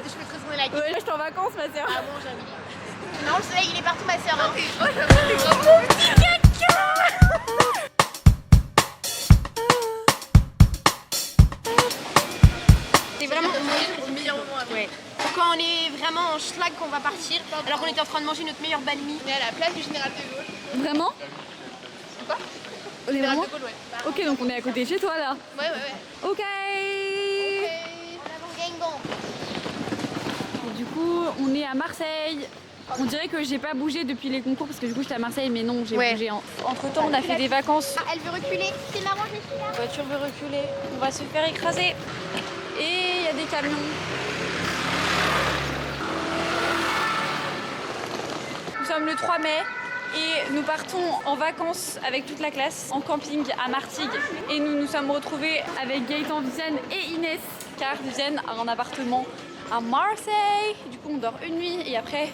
je peux te retourner la question. Ouais, je suis en vacances, ma soeur. Ah bon, j'avais dit. Non, le soleil il est partout, ma soeur. Hein. C'est vraiment le meilleur moment après. Ouais. Quand on est vraiment en schlag qu'on va partir, alors qu'on était en train de manger notre meilleur banh mi. On est à la place du Général de Gaulle. Vraiment? Quoi? On est Général vraiment de Gaulle, ouais. Ok, donc on est à côté de chez toi là. Ouais, ouais, ouais. Ok. Et du coup, on est à Marseille. On dirait que j'ai pas bougé depuis les concours parce que du coup j'étais à Marseille, mais non, j'ai bougé. Entre temps, on a fait des vacances. Ah, elle veut reculer. C'est marrant, je suis là. La voiture veut reculer. On va se faire écraser. Et il y a des camions. Nous sommes le 3 mai. Et nous partons en vacances avec toute la classe en camping à Martigues. Et nous nous sommes retrouvés avec Gaëtan, Viviane et Inès, car Viviane a un appartement à Marseille. Du coup, on dort une nuit et après,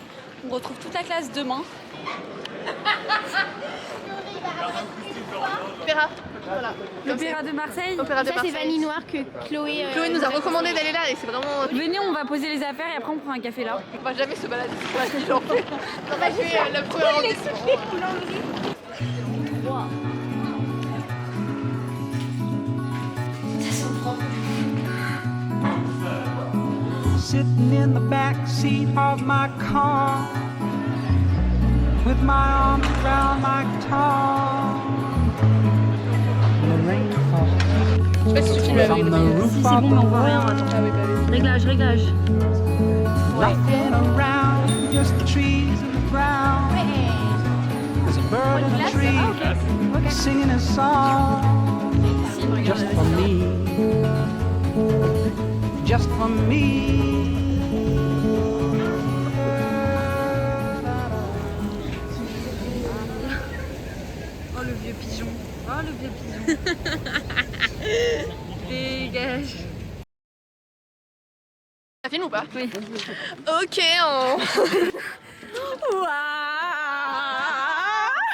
on retrouve toute la classe demain. Opéra. Voilà. L'Opéra de Marseille. Opéra de Ça, c'est Marseille. Vanille Noire que Chloé... Chloé nous a recommandé d'aller là et c'est vraiment... Venez, on va poser les affaires et après on prend un café là. On va jamais se balader sur la ville en fait. On va jouer le premier arrondissement. Sitting in the back seat of my car with my arms around my guitar. The rain falls Je sais pas si tu filmes avec from le the meilleur. roof Si c'est of bon, the mais on voit rien. world. Attends. Ah oui, bah oui. Réglage, réglage. Nothing around, just the trees and the ground. There's a bird in the tree singing a song just for me, just for me. Oh le vieux pigeon. Oh le vieux pigeon. Dégage. Ça filme ou pas? Oui. Ok, on...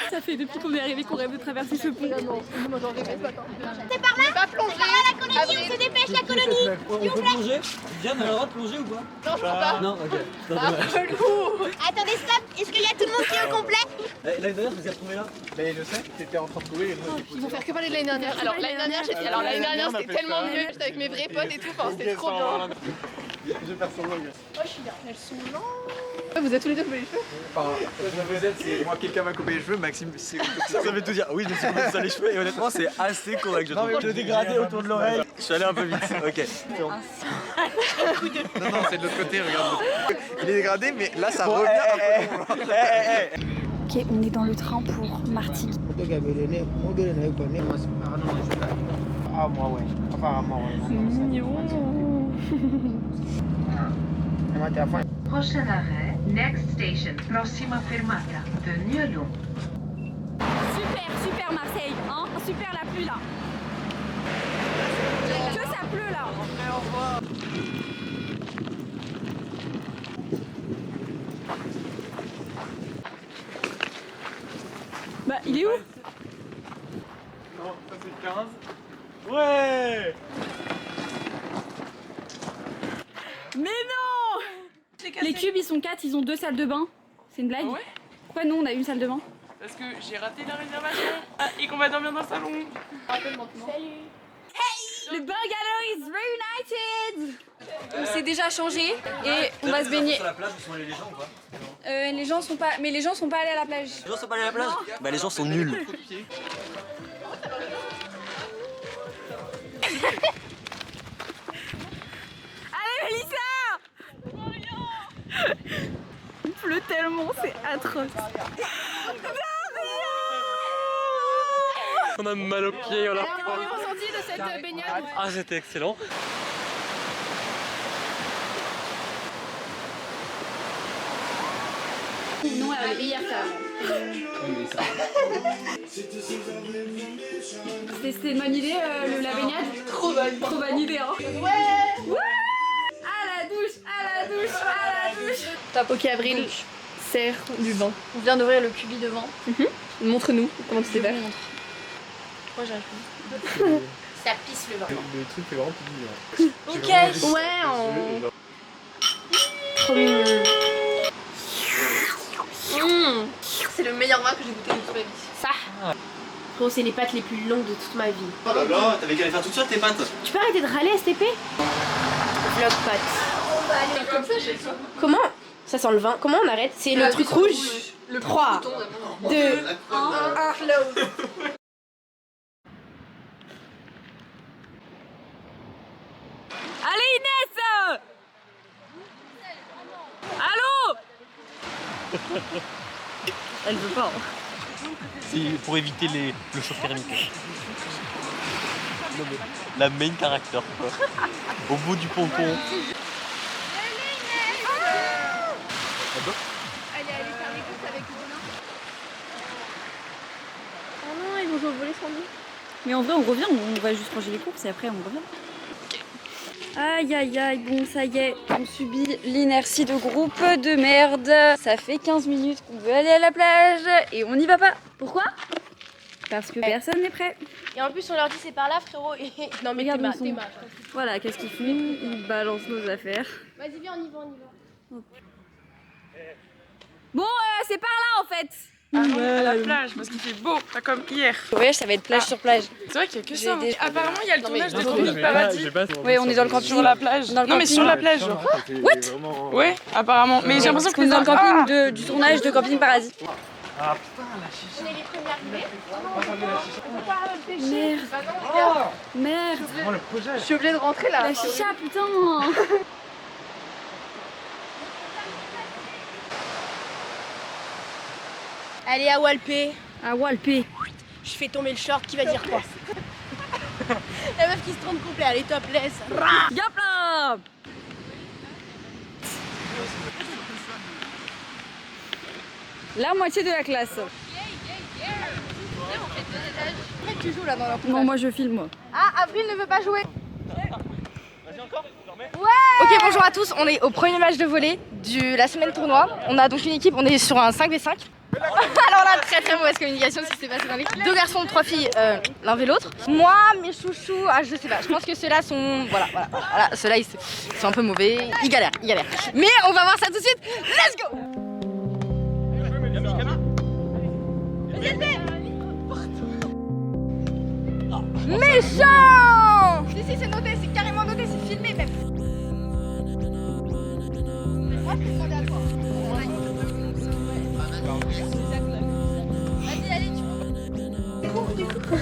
Ça fait depuis qu'on est arrivé qu'on rêve de traverser ce pont. Moi j'en rêvais ce matin. C'est par là? On va plonger. La colonie, on se dépêche, la colonie! On peut plonger? Diane, elle a le droit de plonger ou pas? Non, je crois pas. Non, ok. Non, Ah, relou. Attendez, stop! Est-ce qu'il y a tout le monde qui est au complet? L'année dernière, vous avez retrouvé là? Mais je sais, t'étais en train de trouver. Ils vont faire que parler de l'année dernière. Alors l'année dernière, j'étais. Alors l'année dernière, c'était tellement mieux. J'étais avec mes vrais potes et tout. Enfin, c'était trop bien. Je perds son langue. Oh, je suis là. Elles sont lentes. Vous êtes tous les deux coupés les cheveux? Enfin, vous êtes, c'est moi, quelqu'un m'a coupé les cheveux, Maxime, c'est. Ça veut tout dire. Oui, je me suis coupé ça les cheveux et honnêtement, c'est assez correct. Je trouve. Le dégradé autour de l'oreille. Je suis allé un peu vite. Ok. Non, non, c'est de l'autre côté, regarde. Il est dégradé, mais là, ça revient un peu. Ok, on est dans le train pour Martigues. Ah, moi, ouais. Apparemment, ouais. Prochain arrêt, next station, prossima fermata de Niolon. Super, super Marseille, hein? Super la pluie là. Que ça pleut là. Bah il est où? Non, ça c'est 15. Ouais! Mais non! Les cubes ils sont 4, ils ont 2 salles de bain. C'est une blague? Ah ouais? Pourquoi nous on a une salle de bain? Parce que j'ai raté la réservation et qu'on va dormir dans le salon. Le bungalow is reunited! On s'est déjà changé et on va se baigner. Sur la plage, où sont allés les gens ou pas? Les gens sont pas, mais les gens sont pas allés à la plage. Les gens sont pas allés à la plage? Bah les gens sont nuls. Allez Mélissa! Il pleut tellement, c'est atroce. On a mal aux pieds, on l'a Alors, le ressenti de cette baignade? Ah, c'était excellent. Non, hier ça. C'était une bonne idée la baignade? Trop bonne idée hein. Ouais. À la douche, à la douche, à la douche. Top. Ok, Avril, sert du vin. On vient d'ouvrir le cubi de vin. Montre-nous comment tu sais faire. Moi j'arrive pas. Ça pisse le vin. Le truc est vraiment plus dur. Ok. Ouais, on... trop mignon. C'est le meilleur vin que j'ai goûté de toute ma vie. Ça Gros, c'est les pâtes les plus longues de toute ma vie. Oh là là, t'avais qu'à les faire toutes seules tes pâtes. Tu peux arrêter de râler STP? Vlog pâtes. Comme ça chez toi. Comment? Ça sent le vin. Comment on arrête? C'est le truc rouge. Le 3, 2, 1, close. Allez Inès! Allô? Elle veut pas. C'est pour éviter le choc thermique. Non, mais la main character quoi. Au bout du ponton. Oh non, ils vont jouer au volley sans nous. Mais en vrai, on revient, on va juste ranger les courses et après on revient. Aïe aïe aïe, bon ça y est, on subit l'inertie de groupe de merde. Ça fait 15 minutes qu'on veut aller à la plage et on n'y va pas. Pourquoi? Parce que personne n'est prêt. Et en plus, on leur dit c'est par là, frérot. Non, mais Regarde, t'es ils sont- mal. Voilà, qu'est-ce qu'ils font? Ils balancent nos affaires. Vas-y, viens, on y va, on y va. Bon, c'est par là en fait. À la plage parce qu'il fait beau, pas comme hier. Le voyage, ça va être plage sur plage. C'est vrai qu'il y a que J'ai ça. des- Apparemment, il y a le tournage de mais- Camping Paradis. Oui, on est dans le camping. Sur la plage. Dans le Non, mais camping. sur la plage, genre. What? Ouais, apparemment. Mais j'ai l'impression que On est dans le camping Ah du tournage de Camping Paradis. On est les premiers arrivés. Merde. Je suis obligée de rentrer là. La chicha, putain. Allez à Walpé. À Walpé. Je fais tomber le short, qui va dire quoi? La meuf qui se trompe complet, allez topless. Yap là. La moitié de la classe. Tu joues là dans leur Non, moi je filme moi. Ah, Avril ne veut pas jouer. Ok, bonjour à tous, on est au premier match de volley de la semaine tournoi. On a donc une équipe, on est sur un 5v5. Alors là, très mauvaise communication ce qui s'est passé dans l'équipe. 2 garçons, 3 filles, l'un vers l'autre. Moi, mes chouchous, je sais pas, je pense que ceux-là sont... Voilà, ceux-là ils sont un peu mauvais, ils galèrent. Mais on va voir ça tout de suite, let's go. Méchant! Si, c'est noté, c'est carrément noté, c'est filmé même. Moi, je peux demander à toi. Vas-y, allez, tu peux.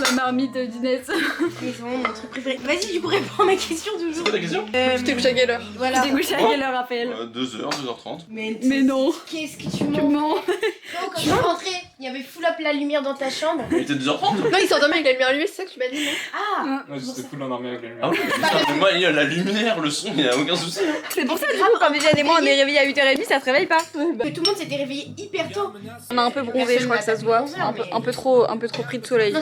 La marmite d'Inès. C'est vraiment mon truc préféré. Vas-y, du coup, réponds à ma question du jour. C'est quoi ta question? Tu t'es couché à quelle heure? Voilà. Tu t'es couché à quelle heure, Raphaël? 2h, 2h30. Mais non. qu'est-ce que tu Tu mens? mens. Quand je suis rentrée, il y avait full up la lumière dans ta chambre. Il était 2h30. Non, il s'est endormi avec la lumière allumée, c'est ça que tu m'as dit, non? Ah! Ouais, c'était full endormi avec la lumière. Ah oui, mais moi, il y a la lumière, le son, il n'y a aucun souci. C'est pour ça, du coup, quand Viviane et moi on est réveillés à 8h30, ça se réveille pas. Que tout le monde s'était réveillé hyper tôt. On a un peu bronzé, je crois que ça se voit. Un peu trop pris de soleil.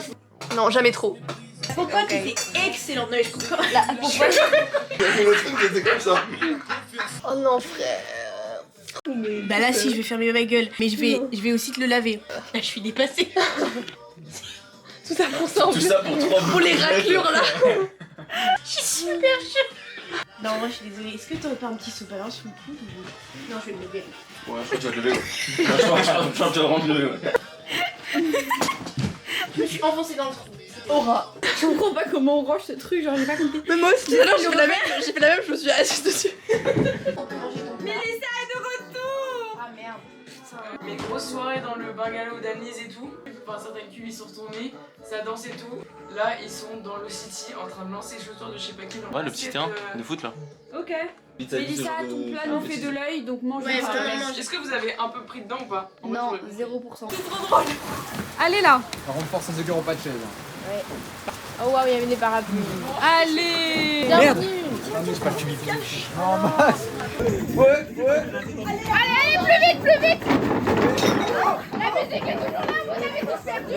Non, jamais trop. Mon pote était excellente. Non, mais je comprends. Pourquoi? Le truc était comme ça. Oh non, frère. Bah là, si, je vais fermer ma gueule. Mais je vais aussi te le laver. Là, je suis dépassée. Tout ça pour ça en Tout plus. ça pour 3 Pour les raclures là. Je suis super chou. Non, moi, je suis désolée. Est-ce que t'aurais pas un petit sopalin sous le coude ou... Non, je vais me lever. Ouais, je crois que tu vas te lever. Je crois que tu vas vraiment te lever, ouais. Je me suis enfoncée dans le trou. Aura. Je comprends pas comment on range ce truc, genre j'ai pas compris. Mais moi aussi, alors j'ai fait la même, je me suis assise dessus. Mélissa est de retour. Ah merde. Mes grosses soirées dans le bungalow d'Annelise et tout. Enfin, certains culs ils sont retournés, ça danse et tout. Là, ils sont dans le city en train de lancer les chaussures de je sais pas qui. dans Ouais, le le petit basket, terrain de foot là. Ok. Mélissa, ton plat nous fait de l'œil, donc mange. Ouais, pas. vraiment. Est-ce que vous avez un peu pris dedans ou pas? En vrai, Non, je voulais- 0%. Allez là. Par contre, force à ceux qui n'auront pas de chaise. Oh waouh, il y avait des parapluies. Allez. Bienvenue. C'est pas le public. Non, masse. Allez, plus vite. La musique est toujours là, vous avez tous perdu.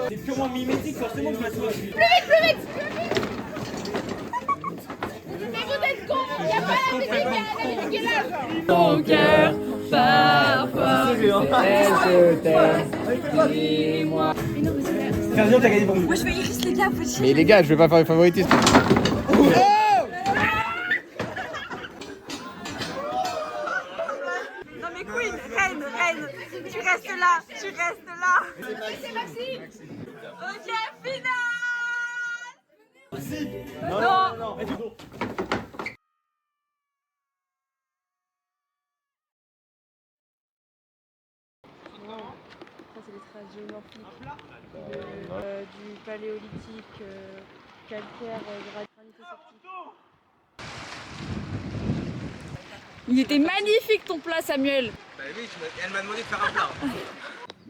C'est purement mimétique, forcément que je m'assois. Plus vite. Mais vous êtes cons, il n'y a pas la musique, la musique est là, genre. Ton cœur, parfois. T'as gagné pour nous. Moi je vais Iris les gars, petit. Mais les gars, je vais pas faire le favoritisme. Queen, reine, tu restes là, C'est Maxime. Ok, finale. Non. Ça c'est les traces géomorphiques du paléolithique, calcaire, granito-septique. Il était magnifique ton plat, Samuel. Bah oui, elle m'a demandé de faire un plat.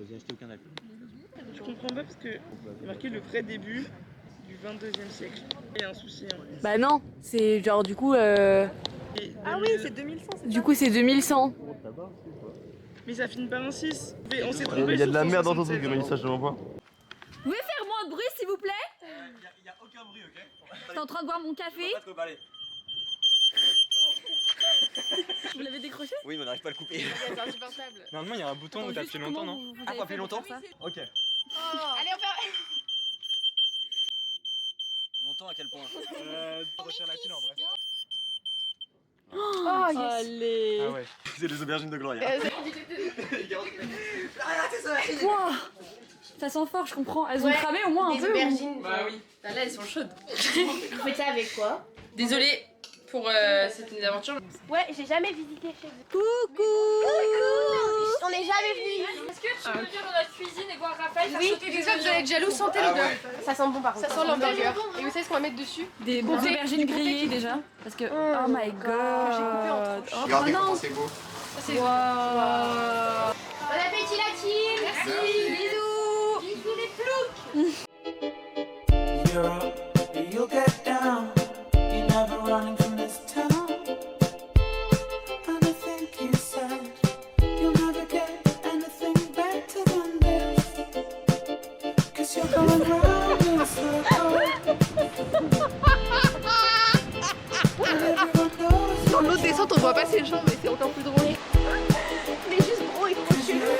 J'ai acheté aucun alcool. Je comprends pas parce que c'est marqué le vrai début du 22e siècle. Il y a un souci. Hein. Bah non, c'est genre du coup... Ah oui, c'est 2100. Du coup c'est 2100. Mais ça finit par un 6. On s'est trompé. Il y a de la merde dans ton truc, Mélissa, je te vois pas. Vous pouvez faire moins de bruit s'il vous plaît? Il y a aucun bruit, ok? T'es en train de boire mon café? Allez. Vous l'avez décroché? Oui, mais on n'arrive pas à le couper. C'est insupportable. Normalement, il y a un bouton où t'as appuyé longtemps, non? Ah, pas plus longtemps? Ok. Allez, on fait. Longtemps à quel point? Recherche la pile en vrai. Oh, yes. Allez. Ah ouais. C'est les aubergines de Gloria. Wow. Ça sent fort, je comprends. Elles ont cramé au moins un Des peu. aubergines. Bah oui. Là, elles sont chaudes. Vous faites ça avec quoi? Désolée pour cette mésaventure. Ouais, j'ai jamais visité chez vous. Coucou. On n'est jamais venu. Est-ce que tu peux venir dans notre cuisine et voir Raphaël Oui, c'est ça, vous allez être jaloux, sentez l'odeur. Ça sent bon par contre. Ça sent l'hamburger. Et vous savez ce qu'on va mettre dessus? des aubergines grillées déjà? Parce que... Oh my god. J'ai coupé en tranches. Oh, Regardez non. comment c'est beau. Ça, c'est... Wow. Bon appétit la team. Merci. Bisous. Bisous les ploucs. You'll get down. You're never running from this town. And I think you said you'll never get anything better than this. 'Cause you're going round in a circle. And everyone knows. Dans l'autre descente, on voit pas ses jambes, mais c'est encore plus drôle. Mais juste gros et trop chelou.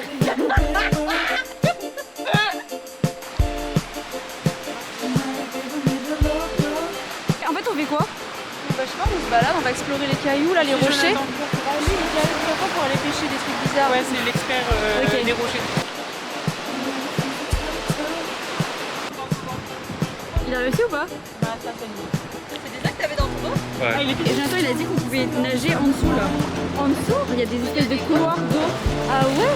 En fait on fait quoi? Bah, je sais pas, on se balade, on va explorer les cailloux, là, les rochers. Pour aller pêcher des trucs bizarres. Ouais, c'est l'expert Ok. des rochers. Il a réussi ou pas? Ouais. Et Jonathan il a dit qu'on pouvait nager en dessous là. En dessous? Il y a des espèces de couloirs d'eau. Ah ouais?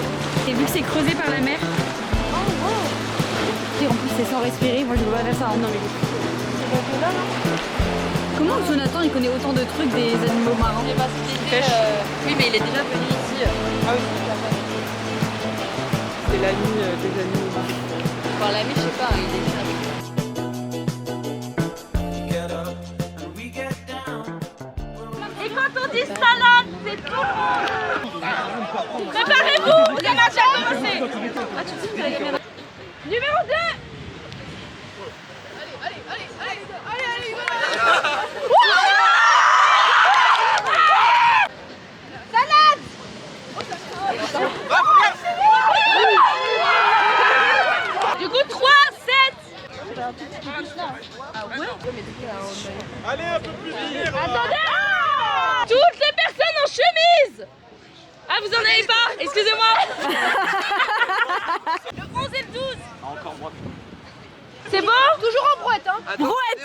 Et vu que c'est creusé par la mer. Oh wow. Et en plus c'est sans respirer, moi je peux pas faire ça. Non mais... Comment Jonathan il connaît autant de trucs des animaux marins? Oui, mais il est déjà venu ici. Ah oui. C'est l'ami des animaux. Enfin, l'ami, je sais pas, il est déjà. Get up and we get down. Et quand on dit salade, c'est tout le monde. Préparez-vous, le match a commencé. Ah tu dis que t'as gagné. Numéro 2. Du coup 3, 7. Allez, un peu plus vite. Attendez. Toutes les personnes en chemise. Ah vous en avez pas? Excusez-moi. Le 11 et le 12. Encore moi. C'est bon? Toujours en brouette, hein. Brouette.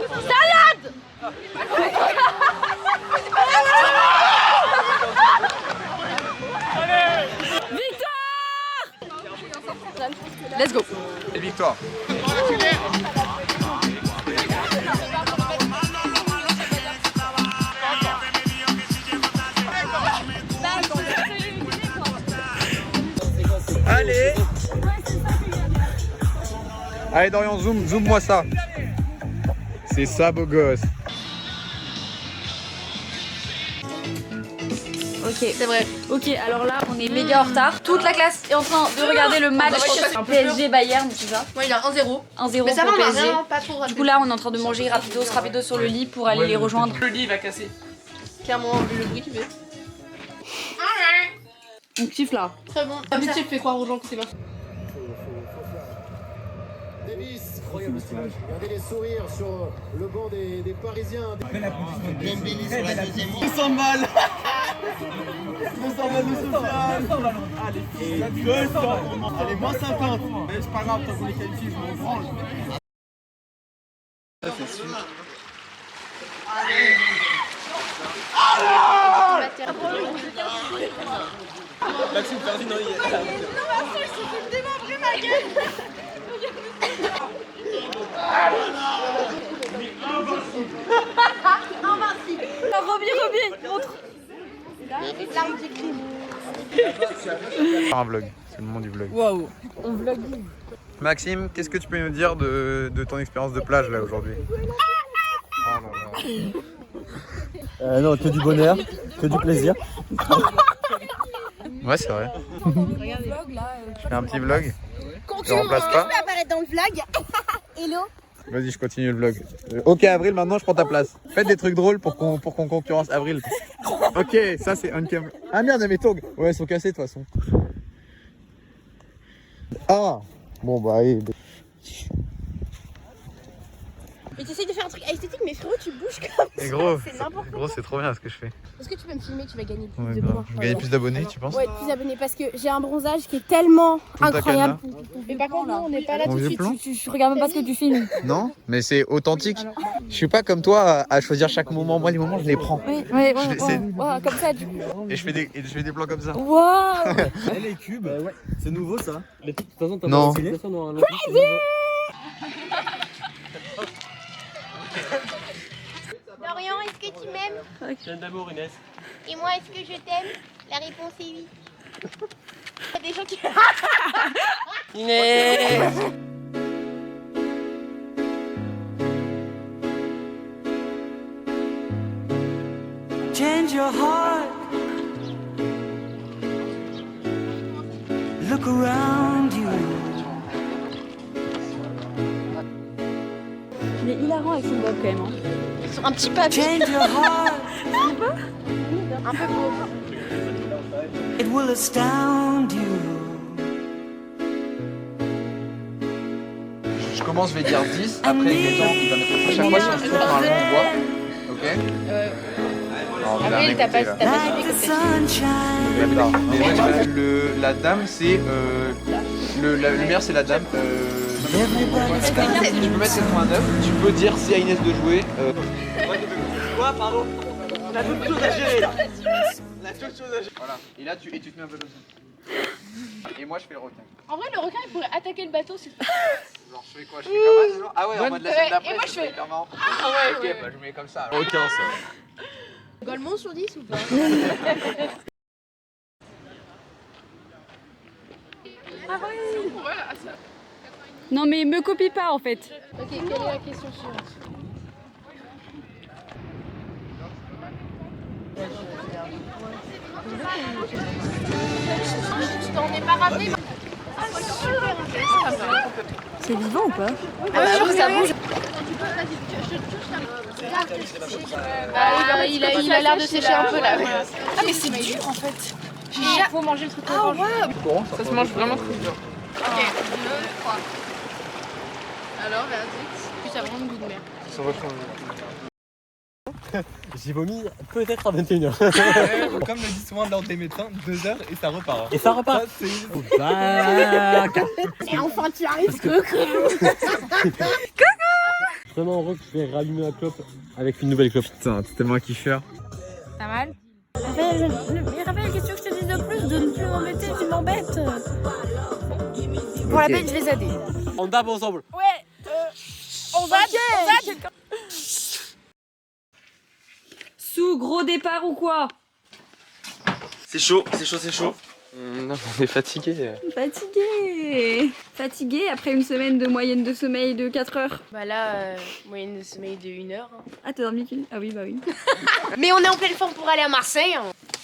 Salade. Victoire. Let's go. Et victoire. Allez. Allez, Dorian, zoom-moi ça. C'est ça, beau gosse. Ok, C'est vrai. ok, alors là on est méga en retard. Toute la classe est en train de regarder le match PSG Bayern, c'est ça? Moi, il a 1-0. 1-0 Mais ça va, pour on a PSG. vraiment pas trop raté. Du coup là on est en train de manger rapidos sur le lit pour aller les rejoindre. Le lit va casser. Clairement, vu le bruit qu'il fait. On kiffe là. Très bon. L'amitié fait croire aux gens que c'est pas. Davis, regardez les sourires sur le banc des Parisiens. Dembélé sur la deuxième. 200 balles. 200 balles de Sofiane. Allez, 200. Allez, moins 50. Mais c'est pas grave, tant qu'on est qualifié, je m'en branle. C'est sûr. Maxime, perdu, non, il est là. Non, ma folle, se fait démembrer ma gueule. Invincible. Roby, montre. L'arme du crime. Un vlog, c'est le moment du vlog. Waouh, on vlog. Maxime, qu'est-ce que tu peux nous dire de ton expérience de plage là aujourd'hui? Non, que du bonheur, que du plaisir. Ouais, c'est vrai. Je fais un petit vlog. Je remplace Je pas. peux apparaître dans le vlog. Hello. Vas-y, je continue le vlog. Ok, Avril, maintenant je prends ta place. Faites des trucs drôles pour qu'on concurrence Avril. Ok, ça c'est un cam. Ah merde, mes tongs. Ouais, ils sont cassés de toute façon. Ah. Bon bah allez. Mais t'essayes de faire un truc esthétique, mais frérot, tu bouges comme ça. Et gros, c'est n'importe quoi. gros, c'est trop bien ce que je fais. Est-ce que tu peux me filmer? Tu vas gagner plus Ouais, de grave. points. Je vais gagner plus d'abonnés, tu penses? Ouais, plus d'abonnés parce que j'ai un bronzage qui est tellement Punta incroyable. Cana. Mais par contre, nous, on n'est pas là Mon tout de vieux suite. plan? Je regarde même pas ce que tu filmes. Non, mais c'est authentique. Je suis pas comme toi à choisir chaque moment. Moi, les moments, je les prends. Oui, comme ça, du coup. Et je fais des plans comme ça. Waouh. Les cubes, c'est nouveau ça. De toute façon, t'as Non. pas stylé. Dorian, est-ce que tu m'aimes? Je viens d'amour, Inès. Et moi, est-ce que je t'aime? La réponse est oui. Il y a des gens qui... Inès. Change your heart. Look around you. Il est hilarant avec son bob quand même. Ils sont un petit papier. Change your heart. Un peu beau. It will astound you. Je commence, je vais dire 10. Après, Gaëtan, il va mettre à chaque fois si on se trompe normalement, on voit. Ok. Non, je vais Avril, t'as pas arrêter, là. Like the sunshine. D'accord. Mais ouais, la dame, c'est. Le meilleur, c'est la dame. Everybody's got Tu peux mettre 89. Tu peux dire si à Inès de jouer. Quoi, pardon? On a toute chose à gérer là. On a toute chose à gérer. Voilà. Et là, tu te mets un peu comme ça. Et moi, je fais le requin. En vrai, le requin, il pourrait attaquer le bateau. Genre, je fais quoi? Je fais comme ça, genre? Ah ouais, en mode la scène d'après. et moi, je fais- hyper marrant. Ah ouais, Ok, ouais. bah je mets comme ça. alors. Aucun, ça. Golemont sur 10 ou pas? Non mais me copie pas en fait. Ok, quelle est la question suivante? Tu t'en es pas rappelé? C'est vivant ou pas? Ah, sûr que ça bouge. Il a l'air de sécher un peu là. Ah, mais c'est dur en fait. Il faut manger le truc orange. Ça se mange vraiment trop dur. Ok, 2, 3. Alors, verdict. Puis ça a vraiment le goût de merde. J'ai vomi peut-être à 21h. Comme le dit souvent l'ordre des médecins, 2 heures et ça repart. Et ça repart. Et enfin, tu arrives. Vraiment heureux que je vais rallumer la clope avec une nouvelle clope. Putain, t'es tellement un kiffeur. Pas mal. Raphaël, qu'est-ce que je te dis de plus? De ne plus m'embêter, tu m'embêtes. Pour la peine, je les aide. On tape ensemble. On va Sous gros départ ou quoi? C'est chaud, c'est chaud, c'est chaud. Non, on est fatigué. Fatigué après une semaine de moyenne de sommeil de 4 heures. Bah là, moyenne de sommeil de 1 heure. Ah t'as dormi qu'une? Ah oui bah oui. Mais on est en pleine forme pour aller à Marseille.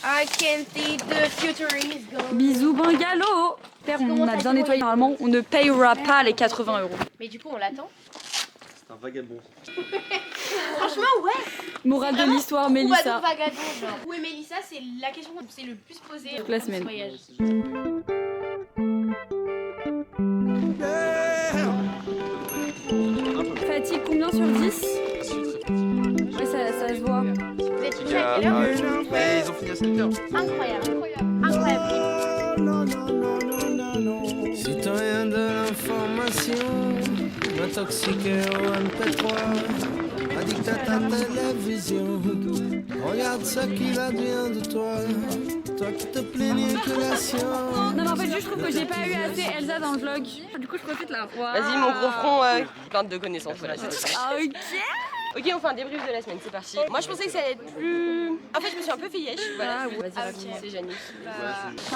I can see the future is gone. Bisous bungalow. Père, on a bien nettoyé. Normalement on ne payera pas les 80 €. Mais du coup, on l'attend. C'est un vagabond. Franchement, ouais. Morale de l'histoire Troubadour Mélissa. vagabond, genre. Où est Mélissa? C'est la question qu'on s'est le plus posée Toute la dans ce semaine. voyage. 1 sur 10. Ouais, ça se voit. Vous êtes couché à quelle heure? Mais ils ont fini à 7h. Incroyable. Incroyable. Citoyen de l'information, intoxiqué au MP3, addict à ta télévision. Regarde ce qu'il advient de toi, toi qui te plaignais que la science. Non, mais en fait, juste, je trouve que j'ai pas eu assez Elsa dans le vlog. Du coup, je profite là. Vas-y, mon gros front, plein de connaissances. Voilà, c'est tout ce que je Ok. Ok, on fait un débrief de la semaine, c'est parti. Moi, je pensais que ça allait être plus. En fait, je me suis un peu fait yesh. Voilà, vas-y, raconte, c'est Janice.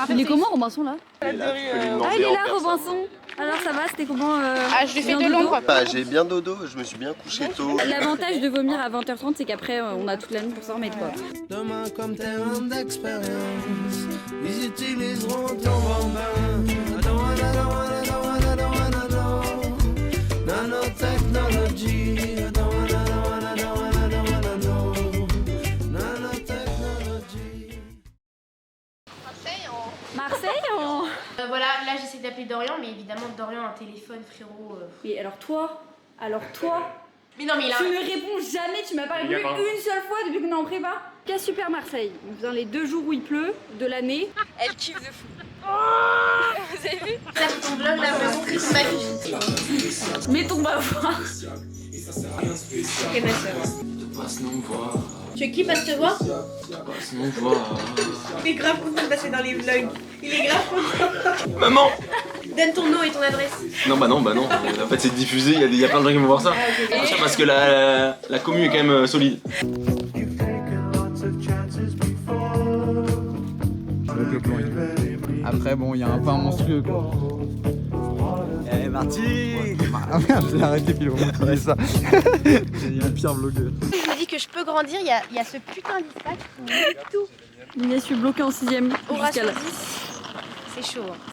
Il est comment, Robinson là? Ah, il est là, Robinson. Alors, ça va, c'était comment je lui fais de l'ombre. J'ai bien dodo, je me suis bien couché tôt. L'avantage de vomir à 20h30, c'est qu'après, on a toute la nuit pour s'en remettre quoi. Demain, comme terrain d'expérience, ils utiliseront ton bambin. Nanotechnology. Marseille, on... Voilà, là j'essaie d'appeler Dorian, mais évidemment Dorian a un téléphone, frérot. Mais alors toi. Mais non, mais il a Tu me réponds jamais, tu m'as pas répondu une seule fois depuis qu'on est en prépa. Cas Super Marseille, dans les 2 jours où il pleut de l'année. Elle kiffe de fou. Vous avez vu? Ça c'est ton vlog là, vraiment triste ma vie. Mettons ma voix. Ok ma soeur. Tu veux qui passe te voir? Il est grave content de passer dans les vlogs. Il est grave content. Maman! Donne ton nom et ton adresse. Non. En fait, c'est diffusé, il y a plein de gens qui vont voir ça. Tiens, parce que la commu est quand même solide. Avec le plan et tout. Après, bon, il y a un pain monstrueux quoi. Eh, Marty! Ah merde, j'ai arrêté pile au moment où tu dis ça. Il y a un pire vlogueur. Je me dis que je peux grandir, il y a ce putain d'Ispac. Tout. Inès, je suis bloquée en 6ème. Au ratio 10. C'est chaud.